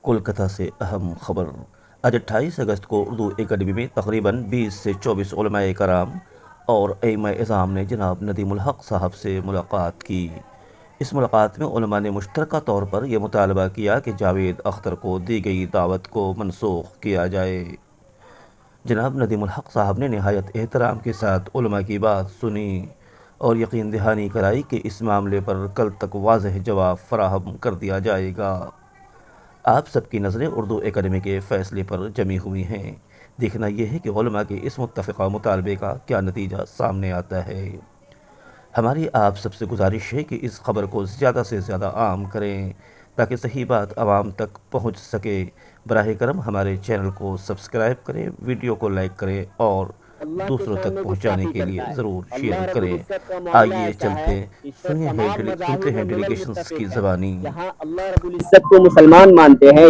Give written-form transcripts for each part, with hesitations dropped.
کولکتہ سے اہم خبر۔ آج 28 اگست کو اردو اکیڈمی میں تقریباً 20 سے 24 علماء کرام اور ائمہ اعظام نے جناب ندیم الحق صاحب سے ملاقات کی۔ اس ملاقات میں علماء نے مشترکہ طور پر یہ مطالبہ کیا کہ جاوید اختر کو دی گئی دعوت کو منسوخ کیا جائے۔ جناب ندیم الحق صاحب نے نہایت احترام کے ساتھ علماء کی بات سنی اور یقین دہانی کرائی کہ اس معاملے پر کل تک واضح جواب فراہم کر دیا جائے گا۔ آپ سب کی نظریں اردو اکیڈمی کے فیصلے پر جمی ہوئی ہیں۔ دیکھنا یہ ہے کہ علماء کے اس متفقہ مطالبے کا کیا نتیجہ سامنے آتا ہے۔ ہماری آپ سب سے گزارش ہے کہ اس خبر کو زیادہ سے زیادہ عام کریں تاکہ صحیح بات عوام تک پہنچ سکے۔ براہ کرم ہمارے چینل کو سبسکرائب کریں، ویڈیو کو لائک کریں اور دوسروں تک پہنچانے کے لیے ضرور شیئر کریں۔ آئیے چلتے سنتے ہیں ڈیلیگیشنز کی زبانی۔ یہاں اللہ رب العزت کو مسلمان مانتے ہیں،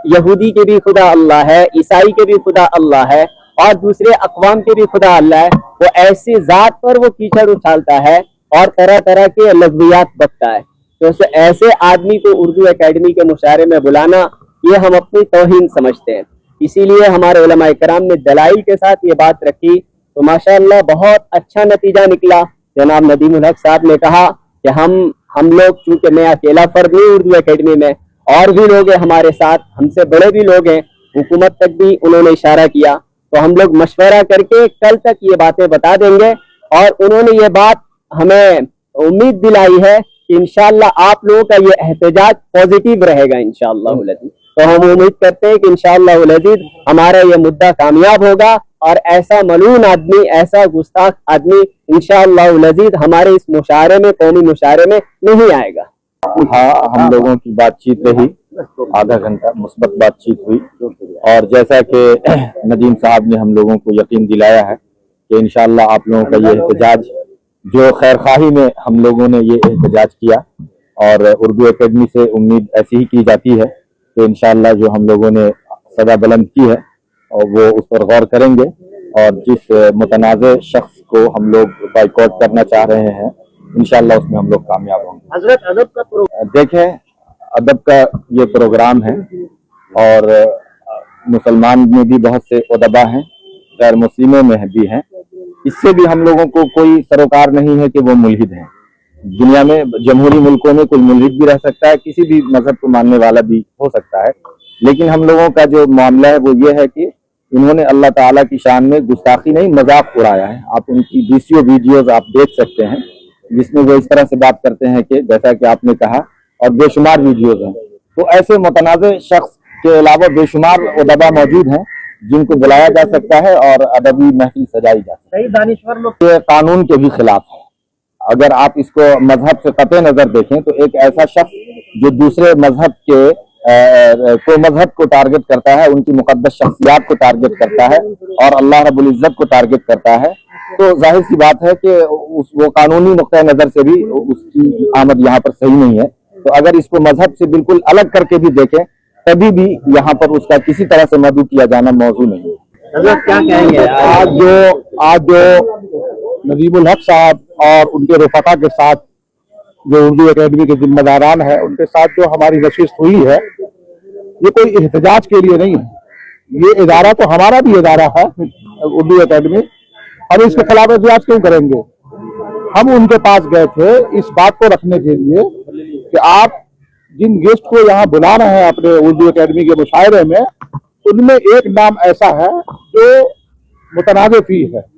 یہودی کے بھی خدا اللہ ہے، عیسائی کے بھی خدا اللہ ہے اور دوسرے اقوام کے بھی خدا اللہ ہے۔ وہ ایسی ذات پر وہ کیچڑ اچھالتا ہے اور طرح طرح کے لغویات بکتا ہے، تو ایسے آدمی کو اردو اکیڈمی کے مشاعرے میں بلانا یہ ہم اپنی توہین سمجھتے ہیں۔ اسی لیے ہمارے علماء کرام نے دلائل کے ساتھ یہ بات رکھی تو ماشاءاللہ بہت اچھا نتیجہ نکلا۔ جناب ندیم الحق صاحب نے کہا کہ ہم لوگ، چونکہ میں اکیلا فرد نہیں اردو اکیڈمی میں، اور بھی لوگ ہیں ہمارے ساتھ، ہم سے بڑے بھی لوگ ہیں، حکومت تک بھی انہوں نے اشارہ کیا، تو ہم لوگ مشورہ کر کے کل تک یہ باتیں بتا دیں گے۔ اور انہوں نے یہ بات ہمیں امید دلائی ہے کہ انشاءاللہ آپ لوگوں کا یہ احتجاج پازیٹیو رہے گا انشاءاللہ العزیز۔ تو ہم امید کرتے ہیں کہ انشاءاللہ العزیز ہمارا یہ مدعا کامیاب ہوگا اور ایسا ملعون آدمی، ایسا گستاخ آدمی انشاءاللہ العزیز ہمارے اس مشاعرے میں، قومی مشاعرے میں نہیں آئے گا۔ ہاں، ہم لوگوں کی بات چیت رہی، آدھا گھنٹہ مثبت بات چیت ہوئی، اور جیسا کہ ندیم صاحب نے ہم لوگوں کو یقین دلایا ہے کہ انشاءاللہ آپ لوگوں کا یہ احتجاج، جو خیر خواہی میں ہم لوگوں نے یہ احتجاج کیا، اور اردو اکیڈمی سے امید ایسی ہی کی جاتی ہے کہ انشاءاللہ جو ہم لوگوں نے صدا بلند کی ہے اور وہ اس پر غور کریں گے، اور جس متنازع شخص کو ہم لوگ بائیکاٹ کرنا چاہ رہے ہیں انشاءاللہ اس میں ہم لوگ کامیاب ہوں گے۔ حضرت ادب کا دیکھیں، ادب کا یہ پروگرام ہے اور مسلمان میں بھی بہت سے ادبا ہیں، غیر مسلموں میں بھی ہیں، اس سے بھی ہم لوگوں کو کوئی سروکار نہیں ہے کہ وہ ملحد ہیں۔ دنیا میں جمہوری ملکوں میں کوئی ملحد بھی رہ سکتا ہے، کسی بھی مذہب کو ماننے والا بھی ہو سکتا ہے، لیکن ہم لوگوں کا جو معاملہ ہے وہ یہ ہے کہ انہوں نے اللہ تعالیٰ کی شان میں گستاخی نہیں، مذاق اڑایا ہے۔ آپ ان کی ویڈیوز آپ دیکھ سکتے ہیں جس میں وہ اس طرح سے بات کرتے ہیں کہ جیسا کہ آپ نے کہا، اور بے شمار ویڈیوز ہیں۔ تو ایسے متنازع شخص کے علاوہ بے شمار ادبا موجود ہیں جن کو بلایا جا سکتا ہے اور ادبی محفل سجائی جا سکتی ہے۔ دانشور لوگ یہ قانون کے بھی خلاف ہے۔ اگر آپ اس کو مذہب سے قطع نظر دیکھیں تو ایک ایسا شخص جو دوسرے مذہب کے مذہب کو ٹارگٹ کرتا ہے، ان کی مقدس شخصیات کو ٹارگٹ کرتا ہے اور اللہ رب العزت کو ٹارگٹ کرتا ہے، تو ظاہر سی بات ہے کہ وہ قانونی نقطہ نظر سے بھی اس کی آمد یہاں پر صحیح نہیں ہے۔ تو اگر اس کو مذہب سے بالکل الگ کر کے بھی دیکھیں تبھی بھی یہاں پر اس کا کسی طرح سے مدعو کیا جانا موضوع نہیں ہے۔ حضرت کیا کہیں گے؟ آج جو ندیم الحق صاحب اور ان کے رفقا کے ساتھ جو اردو اکیڈمی کے ذمہ داران ہیں ان کے ساتھ جو ہماری نشست ہوئی ہے، یہ کوئی احتجاج کے لیے نہیں ہے۔ یہ ادارہ تو ہمارا بھی ادارہ ہے اردو اکیڈمی، ہم اس کے خلاف احتجاج کیوں کریں گے؟ ہم ان کے پاس گئے تھے اس بات کو رکھنے کے لیے کہ آپ جن گیسٹ کو یہاں بلا رہے ہیں اپنے اردو اکیڈمی کے مشاعرے میں، ان میں ایک نام ایسا ہے جو متنازع فی ہے،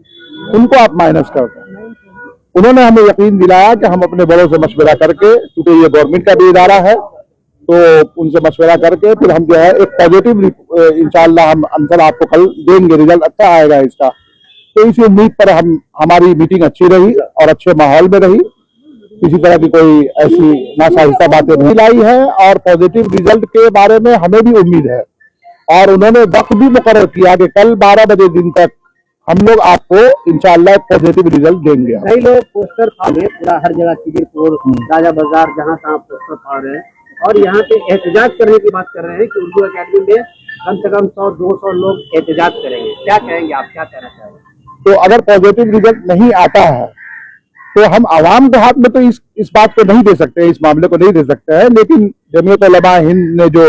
ان کو آپ مائنس کر دیں۔ انہوں نے ہمیں یقین دلایا کہ ہم اپنے بڑوں سے مشورہ کر کے، کیونکہ یہ گورنمنٹ کا بھی ادارہ ہے، تو ان سے مشورہ کر کے پھر ہم جو ہے ایک پازیٹیو انشاءاللہ ہم انسر آپ کو کل دیں گے، رزلٹ اچھا آئے گا اس کا۔ تو اسی امید پر ہماری میٹنگ اچھی رہی اور اچھے ماحول میں رہی، کسی طرح کی کوئی ایسی ناسازشہ باتیں نہیں لائی ہے، اور پازیٹیو رزلٹ کے بارے میں ہمیں بھی امید ہے۔ اور انہوں نے وقت بھی مقرر کیا کہ کل 12 بجے دن تک ہم لوگ آپ کو انشاءاللہ پازیٹیو رزلٹ دیں گے۔ کئی لوگ پوسٹر پھاڑے پورا ہر جگہ، کبیر پور، راجہ بازار، جہاں تہاں پوسٹر پھاڑ رہے ہیں اور یہاں پہ احتجاج کرنے کی بات کر رہے ہیں کہ اردو اکیڈمی میں کم سے کم 100-200 لوگ احتجاج کریں گے۔ کیا کہیں گے آپ، کیا کہنا چاہیں گے؟ تو اگر پازیٹیو رزلٹ نہیں آتا ہے تو ہم عوام کے ہاتھ میں تو اس بات کو نہیں دے سکتے، اس معاملے کو نہیں دے سکتے ہیں، لیکن جمعیت علماء ہند نے جو